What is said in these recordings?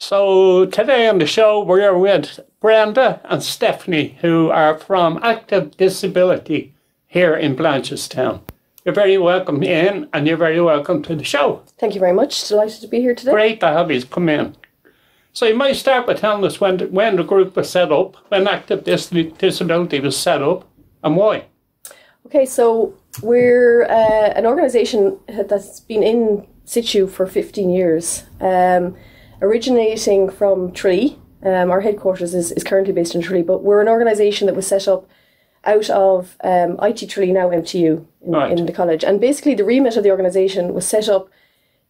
So today on the show we're with Brenda and Stephanie, who are from Active Disability here in Blanchardstown. You're very welcome in, and you're very welcome to the show. Thank you very much. Delighted to be here today. Great to have you come in. So you might start by telling us when the group was set up, when Active Disability was set up, and why. Okay, so we're an organisation that's been in situ for 15 years, originating from Tralee. Our headquarters is currently based in Tralee, but we're an organisation that was set up out of IT Tralee, now MTU, in the college. And basically the remit of the organisation was set up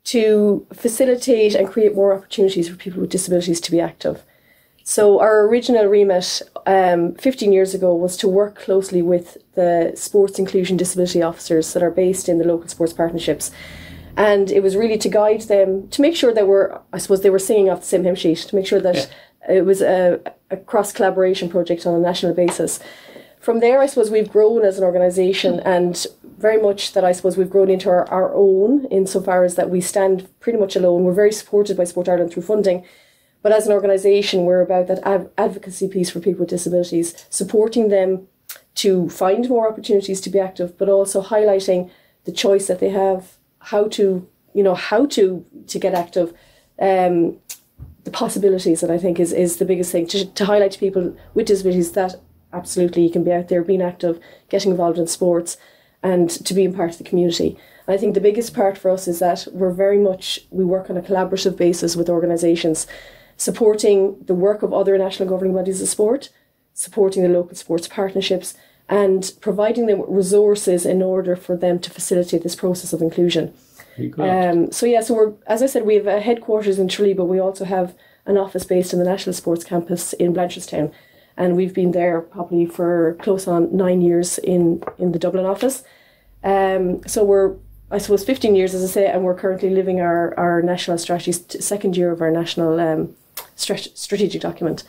to facilitate and create more opportunities for people with disabilities to be active. So our original remit 15 years ago was to work closely with the sports inclusion disability officers that are based in the local sports partnerships. And it was really to guide them, to make sure that they were singing off the same hymn sheet, to make sure that it was a cross-collaboration project on a national basis. From there, I suppose we've grown as an organisation, and very much that I suppose we've grown into our own, insofar as that we stand pretty much alone. We're very supported by Sport Ireland through funding, but as an organisation, we're about that advocacy piece for people with disabilities, supporting them to find more opportunities to be active, but also highlighting the choice that they have, how to get active, the possibilities that I think is the biggest thing, to highlight to people with disabilities that absolutely you can be out there, being active, getting involved in sports, and to being part of the community. And I think the biggest part for us is that we work on a collaborative basis with organisations, supporting the work of other national governing bodies of sport, supporting the local sports partnerships, and providing them with resources in order for them to facilitate this process of inclusion. So we're, as I said, we have a headquarters in Tralee, but we also have an office based in the National Sports Campus in Blanchardstown. And we've been there probably for close on 9 years in the Dublin office. So we're, I suppose, 15 years, as I say, and we're currently living our national strategy, second year of our national strategic document.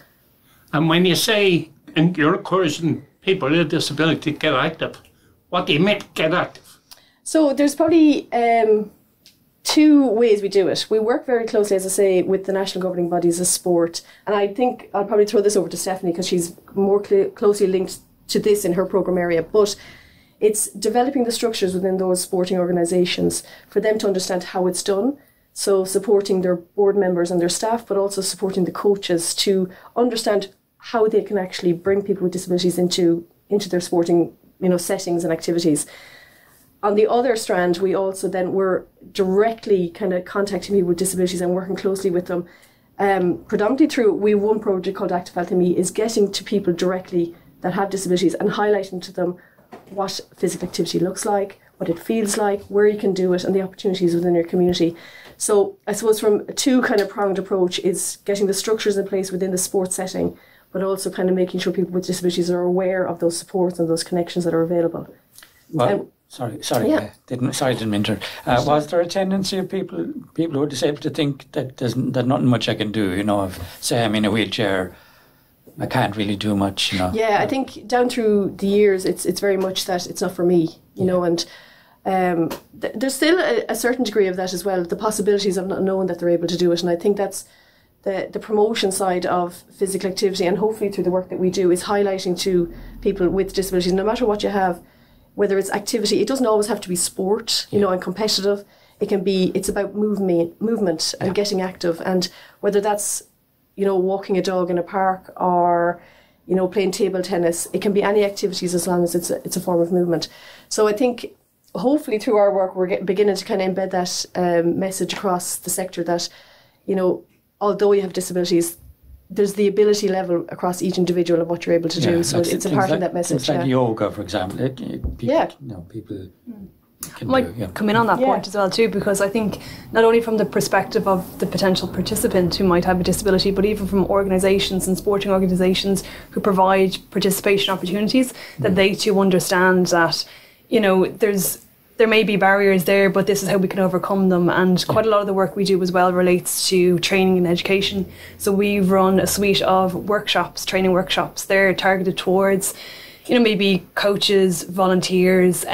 And when you say you're encouraging people with a disability to get active, what do you mean get active? So there's probably two ways we do it. We work very closely, as I say, with the national governing bodies of sport. And I think I'll probably throw this over to Stephanie because she's more closely linked to this in her programme area. But it's developing the structures within those sporting organisations for them to understand how it's done. So supporting their board members and their staff, but also supporting the coaches to understand how they can actually bring people with disabilities into their sporting settings and activities. On the other strand, we also then were directly kind of contacting people with disabilities and working closely with them. Predominantly through, we have one project called Active Health Me, is getting to people directly that have disabilities and highlighting to them what physical activity looks like, what it feels like, where you can do it, and the opportunities within your community. So I suppose from a two kind of pronged approach is getting the structures in place within the sports setting, but also kind of making sure people with disabilities are aware of those supports and those connections that are available. Well, sorry, didn't mean to. Was there a tendency of people who are disabled to think that there's nothing much I can do? If, say, I'm in a wheelchair, I can't really do much. Yeah, I think down through the years, it's very much that it's not for me. And there's still a certain degree of that as well. The possibilities of not knowing that they're able to do it, and I think that's the promotion side of physical activity, and hopefully through the work that we do is highlighting to people with disabilities, no matter what you have. Whether it's activity, it doesn't always have to be sport, and competitive. It's about movement and getting active. And whether that's, walking a dog in a park or, playing table tennis, it can be any activities as long as it's a form of movement. So I think hopefully through our work, we're beginning to kind of embed that message across the sector that, although you have disabilities, there's the ability level across each individual of what you're able to do. So it's a part of that message. It's like yoga, for example. People might come in on that point as well too, because I think not only from the perspective of the potential participant who might have a disability, but even from organisations and sporting organisations who provide participation opportunities, that they too understand that, there may be barriers there, but this is how we can overcome them. And quite a lot of the work we do as well relates to training and education. So we run a suite of workshops, training workshops. They're targeted towards, maybe coaches, volunteers,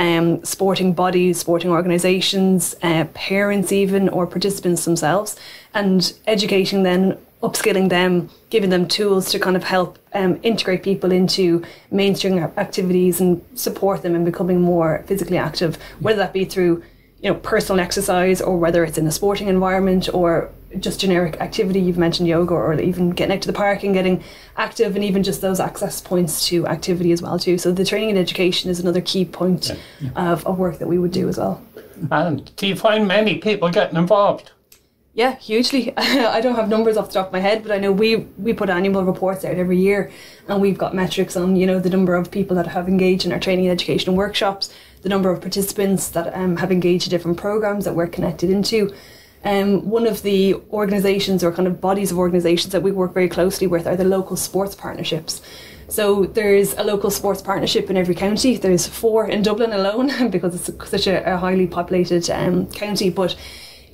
sporting bodies, sporting organisations, parents even, or participants themselves, and educating them upskilling them, giving them tools to kind of help integrate people into mainstream activities and support them in becoming more physically active, whether that be through personal exercise, or whether it's in a sporting environment or just generic activity. You've mentioned yoga, or even getting out to the park and getting active, and even just those access points to activity as well too. So the training and education is another key point of work that we would do as well. And do you find many people getting involved? Yeah, hugely. I don't have numbers off the top of my head, but I know we put annual reports out every year, and we've got metrics on the number of people that have engaged in our training and education workshops, the number of participants that have engaged in different programs that we're connected into. One of the organisations, or kind of bodies of organisations, that we work very closely with are the local sports partnerships. So there's a local sports partnership in every county. There's 4 in Dublin alone because it's such a highly populated county, but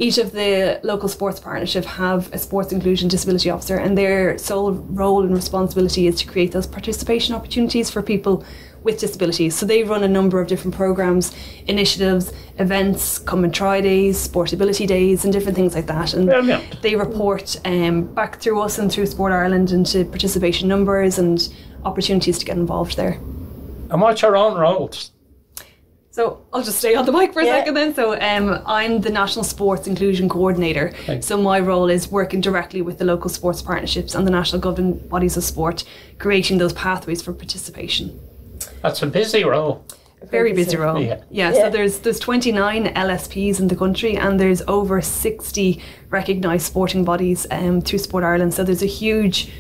each of the local sports partnerships have a sports inclusion disability officer, and their sole role and responsibility is to create those participation opportunities for people with disabilities. So they run a number of different programs, initiatives, events, come and try days, sportability days, and different things like that. And they report back through us and through Sport Ireland into participation numbers and opportunities to get involved there. And what's your own roles? So I'll just stay on the mic for a second then. So I'm the National Sports Inclusion Coordinator. Okay. So my role is working directly with the local sports partnerships and the national governing bodies of sport, creating those pathways for participation. That's a busy role. Very busy role. Yeah. So there's 29 LSPs in the country, and there's over 60 recognised sporting bodies through Sport Ireland. So there's a huge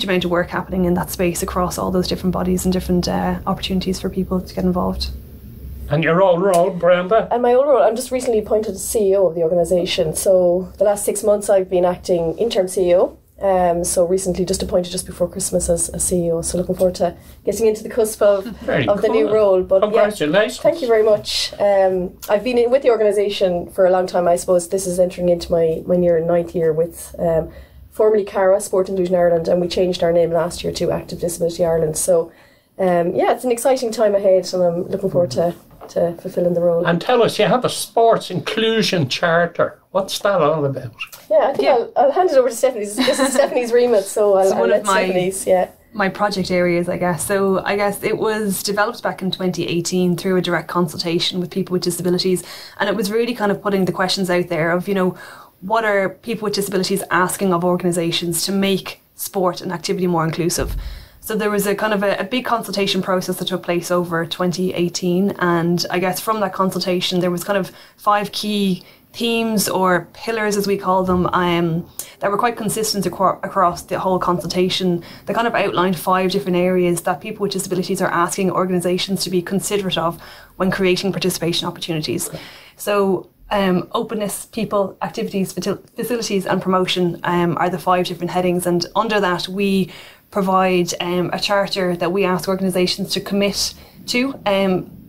amount of work happening in that space across all those different bodies and different opportunities for people to get involved. And your old role, Brenda? And my old role, I'm just recently appointed as CEO of the organisation. So the last 6 months I've been acting interim CEO. So recently just appointed just before Christmas as CEO. So looking forward to getting into the cusp of the new role. But congratulations. Thank you very much. I've been with the organisation for a long time. I suppose this is entering into my near 9th year with formerly CARA, Sport Inclusion Ireland, and we changed our name last year to Active Disability Ireland. So it's an exciting time ahead, and I'm looking forward to fulfilling the role. And tell us, you have a sports inclusion charter. What's that all about? Yeah, I think I'll hand it over to Stephanie. This is Stephanie's remit, so I'll let Stephanie's. My project areas, I guess. So I guess it was developed back in 2018 through a direct consultation with people with disabilities, and it was really kind of putting the questions out there of, what are people with disabilities asking of organisations to make sport and activity more inclusive? So there was a kind of a big consultation process that took place over 2018, and I guess from that consultation there was kind of 5 key themes, or pillars as we call them, that were quite consistent across the whole consultation. They kind of outlined 5 different areas that people with disabilities are asking organisations to be considerate of when creating participation opportunities. Okay. So openness, people, activities, facilities and promotion are the 5 different headings, and under that we provide a charter that we ask organisations to commit to.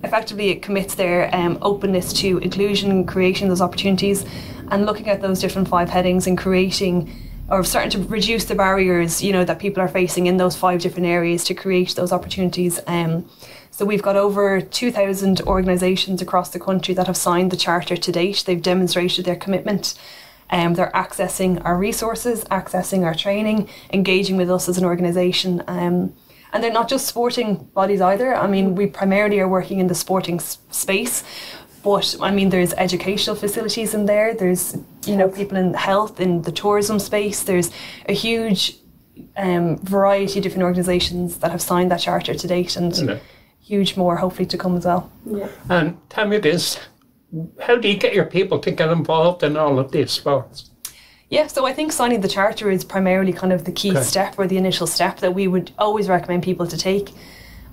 Effectively it commits their openness to inclusion, creating those opportunities, and looking at those different 5 headings and creating, or starting to reduce the barriers that people are facing in those 5 different areas to create those opportunities. So we've got over 2,000 organisations across the country that have signed the charter to date. They've demonstrated their commitment. They're accessing our resources, accessing our training, engaging with us as an organisation. And they're not just sporting bodies either. I mean, we primarily are working in the sporting space, but I mean, there's educational facilities in there. There's, people in health, in the tourism space. There's a huge variety of different organisations that have signed that charter to date, and huge more hopefully to come as well. Yeah. And tell me this, how do you get your people to get involved in all of these sports? Yeah, so I think signing the charter is primarily kind of the key step, or the initial step that we would always recommend people to take.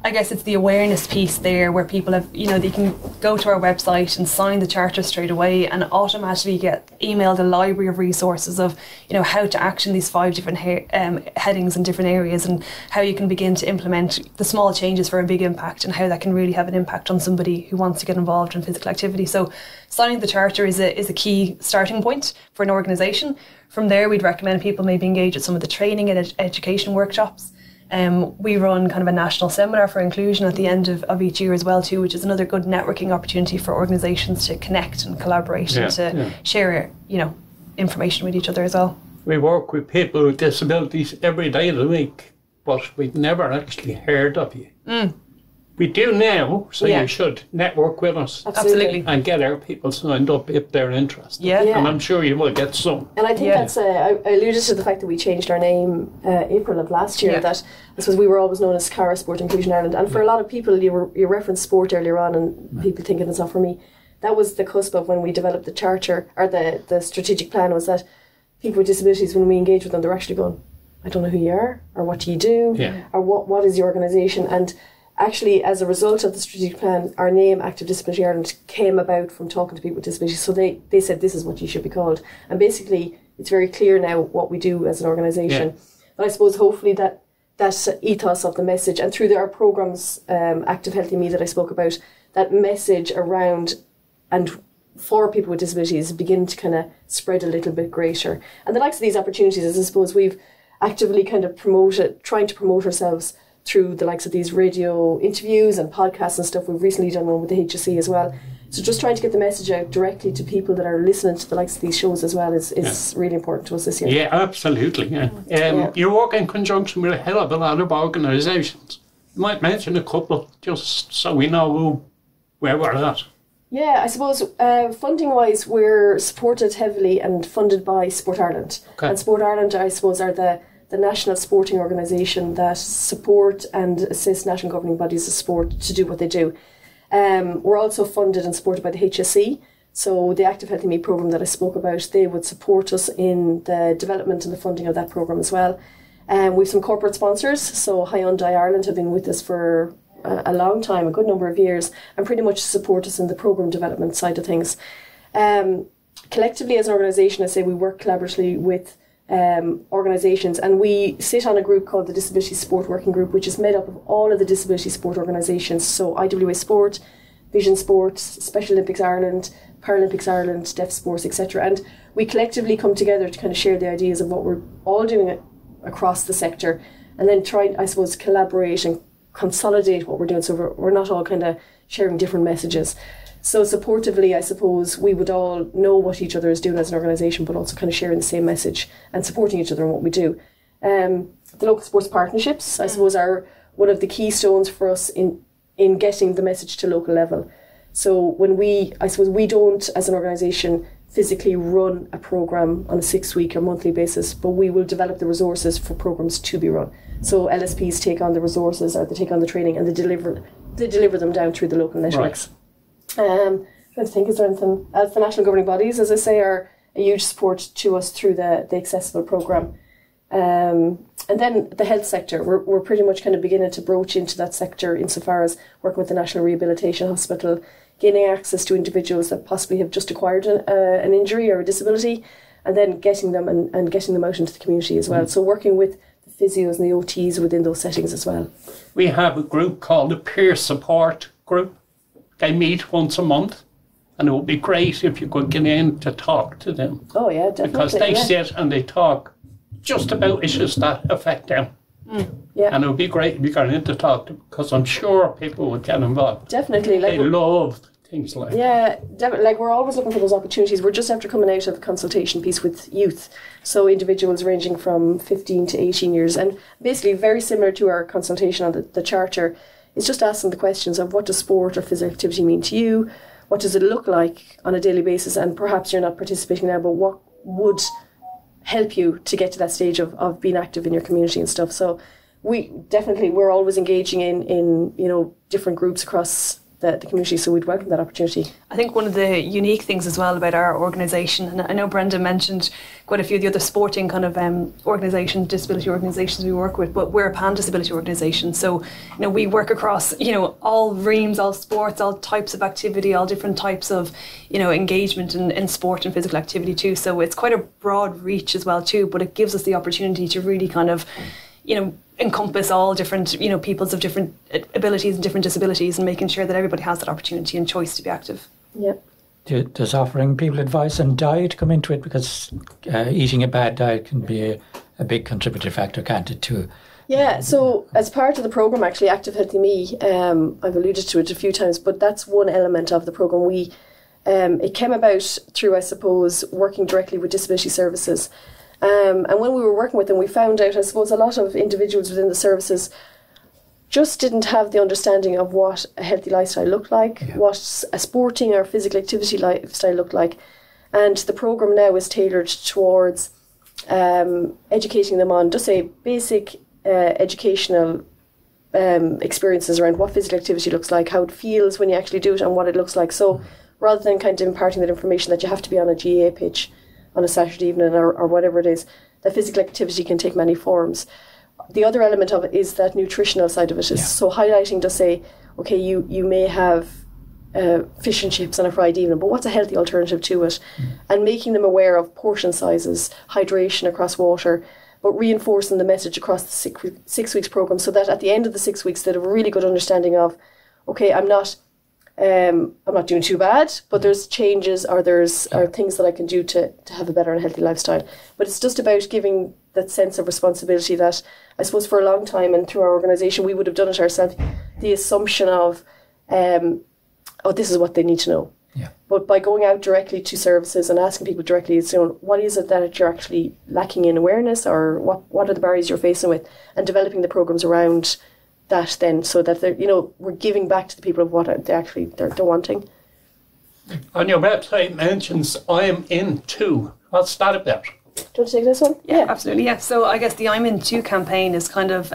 I guess it's the awareness piece there, where people have, they can go to our website and sign the charter straight away and automatically get emailed a library of resources of, how to action these 5 different headings in different areas, and how you can begin to implement the small changes for a big impact, and how that can really have an impact on somebody who wants to get involved in physical activity. So signing the charter is a key starting point for an organisation. From there, we'd recommend people maybe engage with some of the training and education workshops. We run kind of a national seminar for inclusion at the end of each year as well too, which is another good networking opportunity for organisations to connect and collaborate and to share, information with each other as well. We work with people with disabilities every day of the week, but we've never actually heard of you. We do now, so you should network with us. Absolutely. And get our people signed up if they're interested. Yeah. And I'm sure you will get some. And I think that's, I alluded to the fact that we changed our name April of last year, that I suppose we were always known as Cara Sport Inclusion Ireland. And for a lot of people, you referenced sport earlier on and people thinking it's not for me. That was the cusp of when we developed the charter, or the strategic plan, was that people with disabilities, when we engage with them, they're actually going, I don't know who you are, or what do you do, or what is your organisation. And actually, as a result of the strategic plan, our name, Active Disability Ireland, came about from talking to people with disabilities. So they said, this is what you should be called. And basically, it's very clear now what we do as an organisation. But I suppose hopefully that ethos of the message, and through our programmes, Active Healthy Me that I spoke about, that message around and for people with disabilities begin to kind of spread a little bit greater. And the likes of these opportunities, as I suppose we've actively kind of trying to promote ourselves through the likes of these radio interviews and podcasts and stuff. We've recently done one with the HSE as well. So just trying to get the message out directly to people that are listening to the likes of these shows as well is really important to us this year. Yeah, absolutely. You work in conjunction with a hell of a lot of organisations. You might mention a couple just so we know where we're at. Yeah, I suppose funding-wise, we're supported heavily and funded by Sport Ireland. Okay. And Sport Ireland, I suppose, are the national sporting organisation that support and assist national governing bodies of sport to do what they do. We're also funded and supported by the HSE. So the Active Healthy Me programme that I spoke about, they would support us in the development and the funding of that programme as well. We have some corporate sponsors. So Hyundai Ireland have been with us for a long time, a good number of years, and pretty much support us in the programme development side of things. Collectively as an organisation, I say we work collaboratively with organisations, and we sit on a group called the Disability Sport Working Group, which is made up of all of the disability sport organisations. So IWA Sport, Vision Sports, Special Olympics Ireland, Paralympics Ireland, Deaf Sports, etc. And we collectively come together to kind of share the ideas of what we're all doing across the sector, and then try, I suppose, collaborate and consolidate what we're doing, so we're not all kind of sharing different messages. So supportively, I suppose, we would all know what each other is doing as an organisation, but also kind of sharing the same message and supporting each other in what we do. The local sports partnerships, I suppose, are one of the keystones for us in getting the message to local level. So when we don't, as an organisation, physically run a programme on a 6-week or monthly basis, but we will develop the resources for programmes to be run. So LSPs take on the resources, or they take on the training, and they deliver them down through the local networks. Trying to think, is there anything else? The national governing bodies, as I say, are a huge support to us through the Accessible programme. And then the health sector, we're pretty much kind of beginning to broach into that sector insofar as working with the National Rehabilitation Hospital, gaining access to individuals that possibly have just acquired an injury or a disability, and then getting them and getting them out into the community as well. So working with the physios and the OTs within those settings as well. We have a group called the Peer Support Group. They meet once a month, and it would be great if you could get in to talk to them. Oh yeah, definitely. Because they sit and they talk just about issues that affect them. Yeah. And it would be great if you got in to talk to them, because I'm sure people would get involved. Definitely. They love things like that. Yeah, like we're always looking for those opportunities. We're just after coming out of the consultation piece with youth. So individuals ranging from 15 to 18 years. And basically very similar to our consultation on the charter, it's just asking the questions of what does sport or physical activity mean to you? What does it look like on a daily basis? And perhaps you're not participating now, but what would help you to get to that stage of being active in your community and stuff? So we're always engaging in different groups across the community, so we'd welcome that opportunity. I think one of the unique things as well about our organisation, and I know Brenda mentioned quite a few of the other sporting kind of organisations, disability organisations we work with, but we're a pan-disability organisation, so we work across all reams, all sports, all types of activity, all different types of engagement in sport and physical activity too. So it's quite a broad reach as well too, but it gives us the opportunity to really kind of encompass all different, peoples of different abilities and different disabilities, and making sure that everybody has that opportunity and choice to be active. Yeah. Does offering people advice on diet come into it? Because eating a bad diet can be a big contributor factor, can't it, too? Yeah, so as part of the programme, actually, Active Healthy Me, I've alluded to it a few times, but that's one element of the programme. It came about through, I suppose, working directly with disability services. And when we were working with them, we found out, I suppose, a lot of individuals within the services just didn't have the understanding of what a healthy lifestyle looked like, what a sporting or physical activity lifestyle looked like. And the programme now is tailored towards educating them on, just say, basic educational experiences around what physical activity looks like, how it feels when you actually do it, and what it looks like. So rather than kind of imparting that information that you have to be on a GAA pitch on a Saturday evening or whatever it is, that physical activity can take many forms. The other element of it is that nutritional side of it is so highlighting to say, okay, you may have fish and chips on a Friday evening, but what's a healthy alternative to it? And making them aware of portion sizes, hydration across water, but reinforcing the message across the 6 weeks programme, so that at the end of the 6 weeks they have a really good understanding of, okay, I'm not doing too bad, but there's changes or there's things that I can do to have a better and healthy lifestyle. But it's just about giving that sense of responsibility that I suppose for a long time and through our organisation we would have done it ourselves, the assumption of, this is what they need to know. Yeah. But by going out directly to services and asking people directly, it's, what is it that you're actually lacking in awareness, or what are the barriers you're facing with, and developing the programmes around that then, so that they're, we're giving back to the people of what they're wanting. On your website mentions I'm in too. What's that about? Do you want to take this one? Yeah, absolutely. Yeah. So I guess the I'm in too campaign is kind of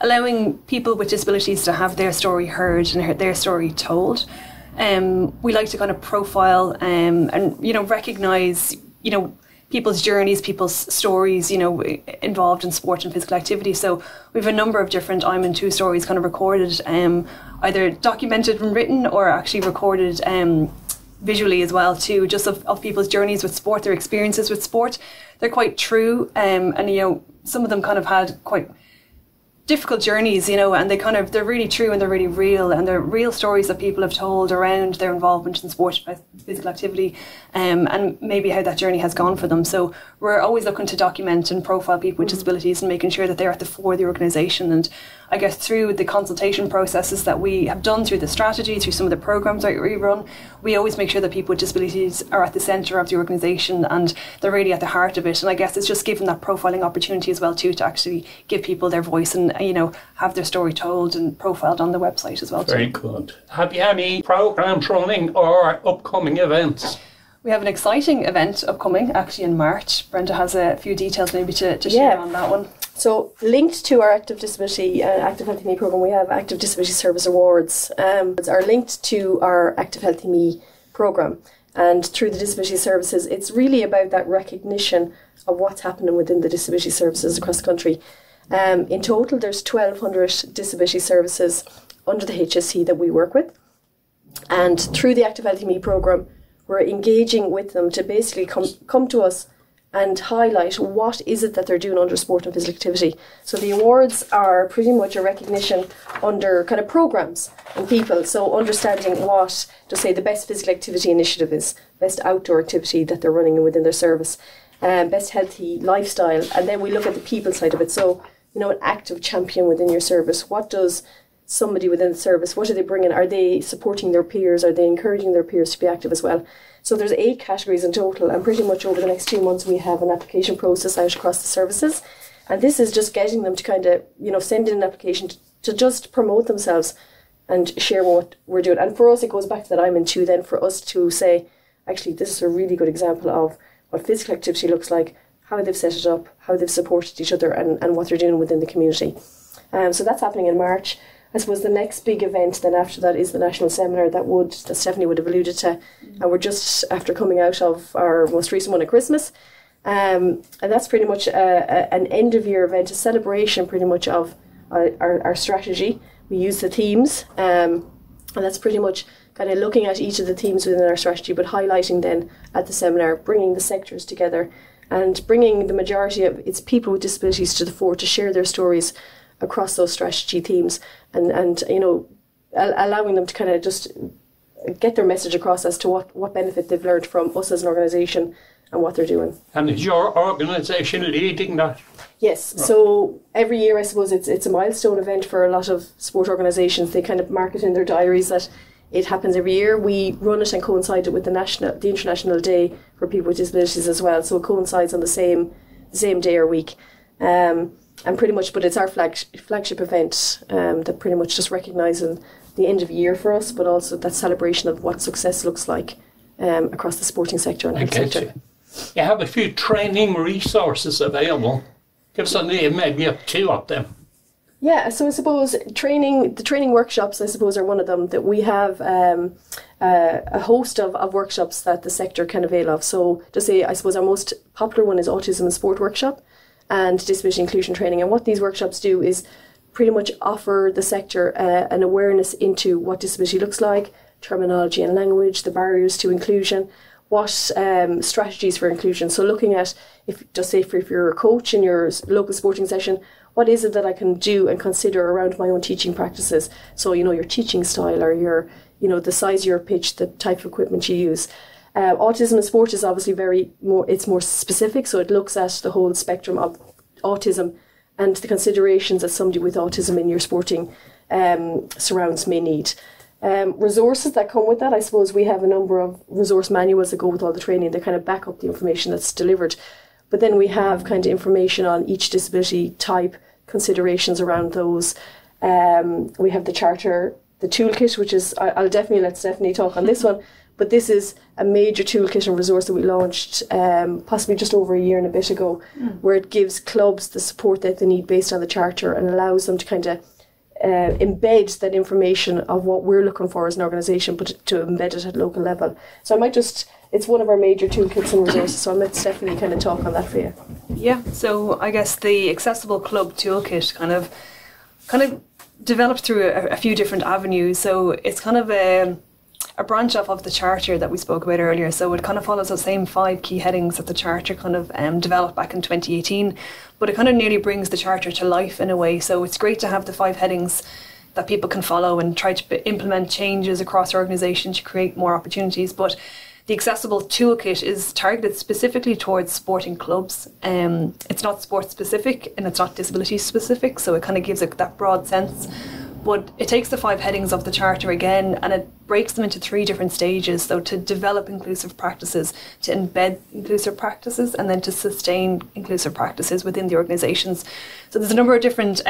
allowing people with disabilities to have their story heard and their story told. We like to kind of profile and recognise people's journeys, people's stories, involved in sport and physical activity. So we have a number of different I'm in too stories kind of recorded, either documented and written or actually recorded visually as well too, just of people's journeys with sport, their experiences with sport. They're quite true, and some of them kind of had quite difficult journeys, and they're really true and they're really real, and they're real stories that people have told around their involvement in sport and physical activity, and maybe how that journey has gone for them. So we're always looking to document and profile people with disabilities and making sure that they're at the fore of the organisation. And I guess through the consultation processes that we have done, through the strategy, through some of the programmes that we run, we always make sure that people with disabilities are at the centre of the organisation and they're really at the heart of it. And I guess it's just giving that profiling opportunity as well too, to actually give people their voice and have their story told and profiled on the website as well too. Very good. Have you any programmes running or upcoming events? We have an exciting event upcoming actually in March. Brenda has a few details maybe to share on that one. So linked to our Active Disability, Active Healthy Me programme, we have Active Disability Service Awards. Are linked to our Active Healthy Me programme. And through the disability services, it's really about that recognition of what's happening within the disability services across the country. In total, there's 1,200 disability services under the HSC that we work with. And through the Active Healthy Me programme, we're engaging with them to basically come to us and highlight what is it that they're doing under sport and physical activity. So the awards are pretty much a recognition under kind of programmes and people. So understanding what, to say, the best physical activity initiative is, best outdoor activity that they're running within their service, best healthy lifestyle. And then we look at the people side of it. So, an active champion within your service. What does somebody within the service, what are they bringing? Are they supporting their peers? Are they encouraging their peers to be active as well? So there's 8 categories in total, and pretty much over the next 2 months we have an application process out across the services, and this is just getting them to kind of send in an application to just promote themselves and share what we're doing. And for us it goes back to that I'm in too, then for us to say, actually this is a really good example of what physical activity looks like, how they've set it up, how they've supported each other, and what they're doing within the community. So that's happening in March. I suppose the next big event then after that is the national seminar that Stephanie would have alluded to, and we're just after coming out of our most recent one at Christmas, and that's pretty much an end of year event, a celebration pretty much of our strategy. We use the themes, and that's pretty much kind of looking at each of the themes within our strategy, but highlighting then at the seminar, bringing the sectors together and bringing the majority of its people with disabilities to the fore to share their stories across those strategy themes, and allowing them to kind of just get their message across as to what benefit they've learned from us as an organisation and what they're doing. And is your organisation leading that? Yes, right. So every year I suppose it's a milestone event for a lot of sport organisations. They kind of mark it in their diaries that it happens every year. We run it and coincide it with the International Day for People with Disabilities as well, so it coincides on the same same day or week. And pretty much, but it's our flagship event that pretty much just recognising the end of year for us, but also that celebration of what success looks like across the sporting sector and health sector. You have a few training resources available. Give us a name, maybe up 2 of them. Yeah, so I suppose the training workshops, I suppose, are one of them, that we have a host of workshops that the sector can avail of. So to say, I suppose our most popular one is Autism and Sport Workshop and Disability Inclusion Training. And what these workshops do is pretty much offer the sector an awareness into what disability looks like, terminology and language, the barriers to inclusion, what strategies for inclusion. So looking at, if you're a coach in your local sporting session, what is it that I can do and consider around my own teaching practices? So, your teaching style, or the size of your pitch, the type of equipment you use. Autism and sport is obviously it's more specific, so it looks at the whole spectrum of autism and the considerations that somebody with autism in your sporting surrounds may need. Resources that come with that, I suppose we have a number of resource manuals that go with all the training that kind of back up the information that's delivered. But then we have kind of information on each disability type, considerations around those. We have the charter, the toolkit, which is, I'll definitely let Stephanie talk on this one, but this is a major toolkit and resource that we launched possibly just over a year and a bit ago, where it gives clubs the support that they need based on the charter and allows them to kind of embed that information of what we're looking for as an organisation, but to embed it at local level. So it's one of our major toolkits and resources, so I'll let Stephanie kind of talk on that for you. Yeah, so I guess the Accessible Club Toolkit kind of developed through a few different avenues. So it's kind of a branch off of the charter that we spoke about earlier. So it kind of follows those same 5 key headings that the charter kind of developed back in 2018, but it kind of nearly brings the charter to life in a way. So it's great to have the 5 headings that people can follow and try to implement changes across organisations to create more opportunities. But the Accessible Toolkit is targeted specifically towards sporting clubs. It's not sport specific and it's not disability specific, so it kind of gives it that broad sense. But it takes the 5 headings of the charter again and it breaks them into 3 different stages. So to develop inclusive practices, to embed inclusive practices, and then to sustain inclusive practices within the organisations. So there's a number of different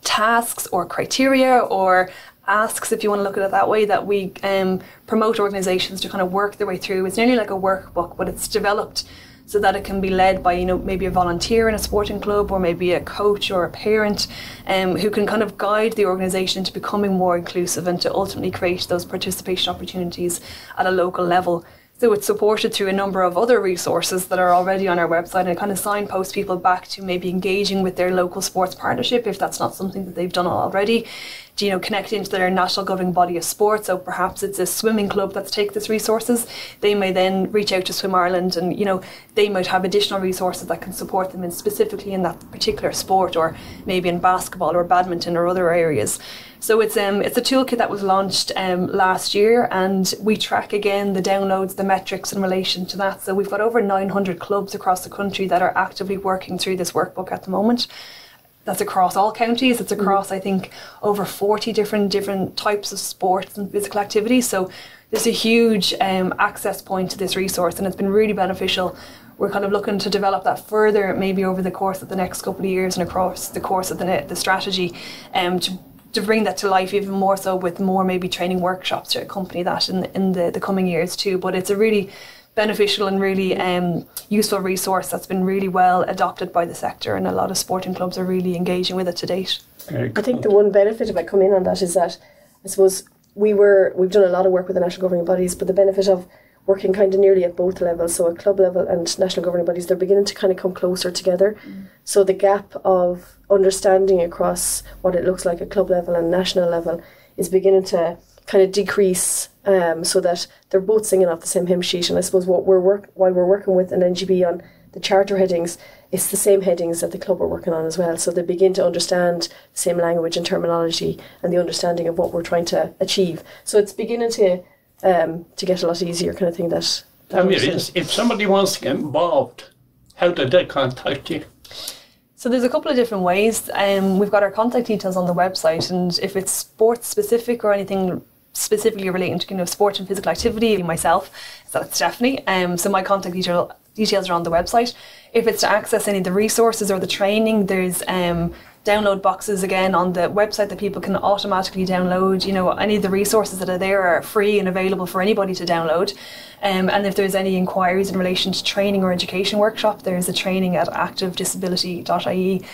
tasks or criteria or asks, if you want to look at it that way, that we promote organisations to kind of work their way through. It's nearly like a workbook, but it's developed so that it can be led by, maybe a volunteer in a sporting club or maybe a coach or a parent who can kind of guide the organisation to becoming more inclusive and to ultimately create those participation opportunities at a local level. So it's supported through a number of other resources that are already on our website, and it kind of signposts people back to maybe engaging with their local sports partnership if that's not something that they've done already. Connect into their national governing body of sport. So perhaps it's a swimming club that's take this resources. They may then reach out to Swim Ireland and, they might have additional resources that can support them specifically in that particular sport, or maybe in basketball or badminton or other areas. So it's a toolkit that was launched last year, and we track again the downloads, the metrics in relation to that. So we've got over 900 clubs across the country that are actively working through this workbook at the moment. That's across all counties. It's across, I think, over 40 different types of sports and physical activities. So there's a huge access point to this resource, and it's been really beneficial. We're kind of looking to develop that further, maybe over the course of the next couple of years and across the course of the strategy, to bring that to life even more so, with more maybe training workshops to accompany that in the coming years too. But it's a really beneficial and really useful resource that's been really well adopted by the sector, and a lot of sporting clubs are really engaging with it to date. I think the one benefit, if I come in on that, is that I suppose we've done a lot of work with the national governing bodies, but the benefit of working kind of nearly at both levels, so at club level and national governing bodies, they're beginning to kind of come closer together. So the gap of understanding across what it looks like at club level and national level is beginning to kind of decrease, so that they're both singing off the same hymn sheet. And I suppose while we're working with an NGB on the charter headings, it's the same headings that the club are working on as well. So they begin to understand the same language and terminology and the understanding of what we're trying to achieve. So it's beginning to get a lot easier, kind of thing. If somebody wants to get involved, how do they contact you? So there's a couple of different ways. We've got our contact details on the website, and if it's sports specific or anything specifically relating to sport and physical activity, myself, so that's Stephanie. So my contact details details are on the website. If it's to access any of the resources or the training, there's download boxes again on the website that people can automatically download. You know, any of the resources that are there are free and available for anybody to download. And if there's any inquiries in relation to training or education workshop, there's a training at activedisability.ie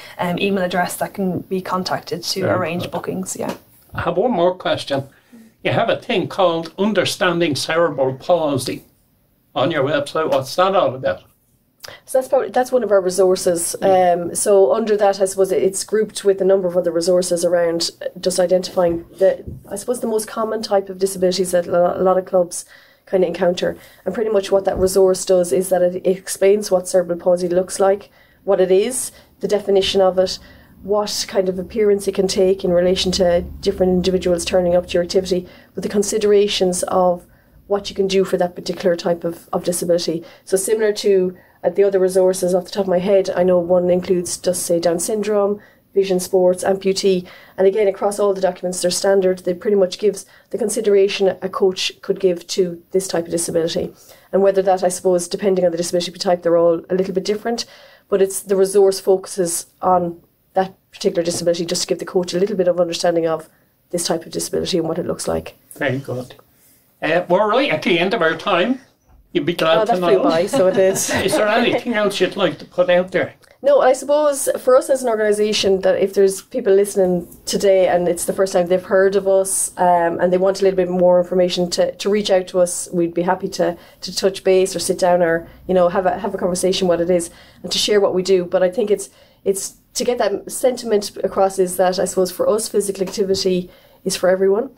email address that can be contacted to arrange bookings. Yeah. I have one more question. You have a thing called Understanding Cerebral Palsy on your website. What's that all about? So that's one of our resources. So under that, I suppose it's grouped with a number of other resources around just identifying the most common type of disabilities that a lot of clubs kind of encounter. And pretty much what that resource does is that it explains what cerebral palsy looks like, what it is, the definition of it, what kind of appearance it can take in relation to different individuals turning up to your activity, with the considerations of what you can do for that particular type of disability. So similar to the other resources off the top of my head, I know one includes just say Down syndrome, vision sports, amputee, and again across all the documents they're standard. They pretty much gives the consideration a coach could give to this type of disability, and whether that, I suppose, depending on the disability type, they're all a little bit different, but it's the resource focuses on that particular disability just to give the coach a little bit of understanding of this type of disability and what it looks like. Very good. We're right at the end of our time. You'd be glad to know. That flew by, so it is. Is there anything else you'd like to put out there? No, I suppose for us as an organisation, that if there's people listening today and it's the first time they've heard of us and they want a little bit more information, to reach out to us, we'd be happy to touch base or sit down or, you know, have a conversation what it is and to share what we do. But I think it's to get that sentiment across is that, I suppose, for us, physical activity is for everyone.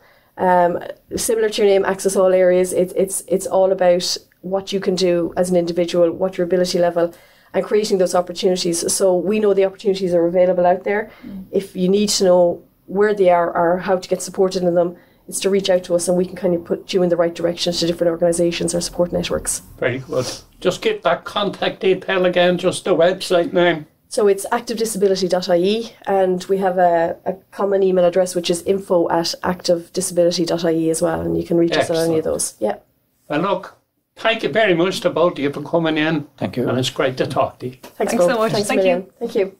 Similar to your name, Access All Areas, it's all about what you can do as an individual, what your ability level, and creating those opportunities. So we know the opportunities are available out there. If you need to know where they are or how to get supported in them, it's to reach out to us and we can kind of put you in the right direction to different organisations or support networks. Very good. Just give that contact detail again, just the website name. So it's activedisability.ie, and we have a common email address which is info@activedisability.ie as well, and you can reach us on any of those. Yeah. Well, look, thank you very much to both of you for coming in. Thank you. And it's great to talk to you. Thanks so much. Thanks Thank a million. you. Thank you.